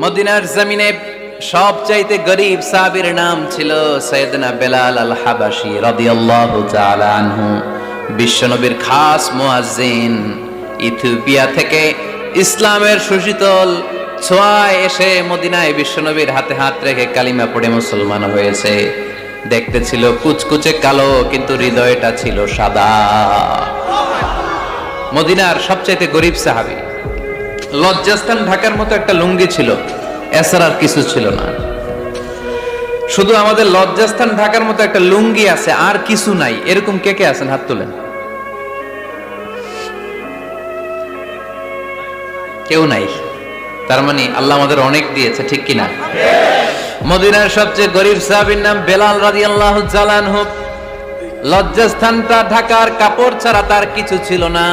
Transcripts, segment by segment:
মদিনার জমিনে সবচাইতে গরীব সাহাবীর নাম ছিল সাইয়েদনা বেলাল আল হাবাশী রাদিয়াল্লাহু তাআলা আনহু। বিশ্বনবীর খাস মুয়াজ্জিন, ইথিওপিয়া থেকে ইসলামের সুশীতল ছোঁয়ায় এসে মদিনায় বিশ্বনবীর হাতে হাত রেখে কালিমা পড়ে মুসলমান হয়েছে। দেখতে ছিল কুচকুচে কালো, কিন্তু হৃদয়টা ছিল সাদা। মদিনার সবচাইতে গরীব সাহাবী। লজ্জাস্থান ঢাকার মতো একটা লুঙ্গি ছিল, এছাড়া আর কিছু ছিল না। শুধু আমাদের লজ্জাস্থান ঢাকার মতো একটা লুঙ্গি আছে, আর কিছু নাই। এরকম কে কে আছেন? হাত তোলেন। কেউ নাই। তার মানে আল্লাহ আমাদের অনেক দিয়েছে, ঠিক কিনা? মদিনার সবচেয়ে গরীব সাহাবীর নাম বেলাল রাদিয়াল্লাহু তাআলা আনহু। লজ্জাস্থানটা ঢাকার কাপড় ছাড়া তার কিছু ছিল না।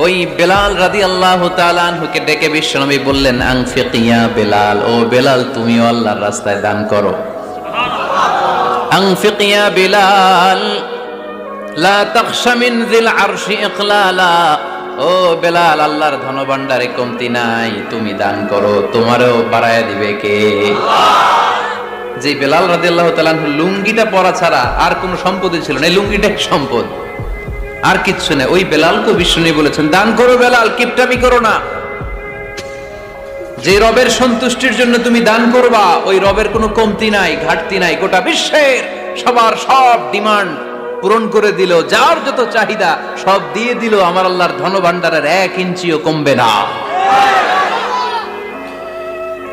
ওই বেলাল রাদিয়াল্লাহু তাআলা আনহুকে ডেকে বিশ্বনবী বললেন, আনফিক ইয়া বেলাল, ও বেলাল তুমিও আল্লাহর রাস্তায় দান করো। আনফিক ইয়া বেলাল লা তাখশা মিন যিল আরশি ইকলালা, ও বেলাল আল্লাহর ধনভাণ্ডারে কমতি নাই, তুমি দান করো, তোমারও বাড়ায়া দিবে কে? যে বেলাল রাদিয়াল্লাহু তাআলা আনহু লুঙ্গিটা পরা ছাড়া আর কোনো সম্পদই ছিল না, এই লুঙ্গিটাই সম্পদ, আর কিচ্ছু নেই। ওই বেলালকে বিষ্ণু বলেছেন, দান করো বেলাল, কিপটামি করো না। যে রবের সন্তুষ্টির জন্য তুমি দান করবা, ওই রবের কোনো কমতি নাই, ঘাটতি নাই। গোটা বিশ্বের সবার সব ডিমান্ড পূরণ করে দিল, যার যত চাহিদা সব দিয়ে দিল, আমার আল্লাহর ধনভাণ্ডারের 1 ইঞ্চিও কমবে না।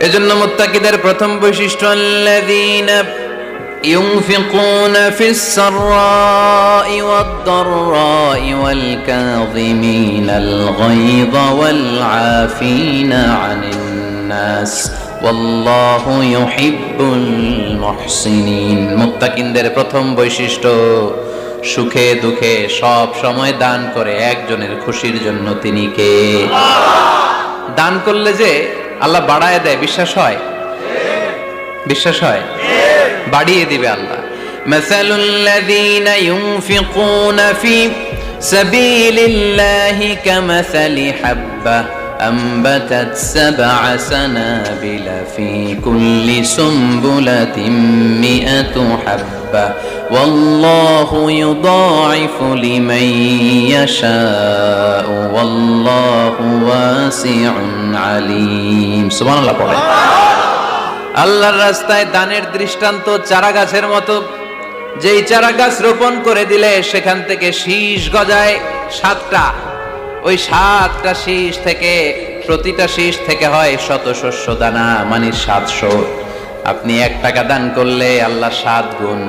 এজন্য মুত্তাকিদের প্রথম বৈশিষ্ট্য, আল্লাযীনা ينفقون في السراء والضراء والكاظمين الغيظ والعافين عن الناس والله يحب المحسنين। মুত্তাকিনদের প্রথম বৈশিষ্ট্য, সুখে দুঃখে সব সময় দান করে একজনের খুশির জন্য। তিনি কে? দান করলে যে আল্লাহ বাড়ায় দেয়, বিশ্বাস হয়? বিশ্বাস হয়? বাড়িয়ে দিবে আল্লাহ। মাসালুল লাযীনা ইউনফিকুনা ফি সাবিলিল্লাহি কামাসালি হাব্বা আনবাতাত সাবআ সানাবিলা ফি কুল্লি সুমবুলাতিন মিআতু হাব্বা ওয়াল্লাহু ইউদাঈফু লিমান ইয়াশাউ ওয়াল্লাহু ওয়াসিউন আলীম। সুবহানাল্লাহ পড়েন। আল্লাহর রাস্তায় দানের দৃষ্টান্ত চারা গাছের মতো। যেই চারা গাছ রোপণ করে দিলে সেখান থেকে শীষ গজায় 7টা। ওই 7টা শীষ থেকে, প্রতিটা শীষ থেকে হয় শত শস্য দানা, মানে 700। আপনি 1 টাকা দান করলে আল্লাহ 7 গুণ,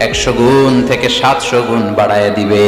100 গুণ থেকে 700 গুণ বাড়ায় দিবে।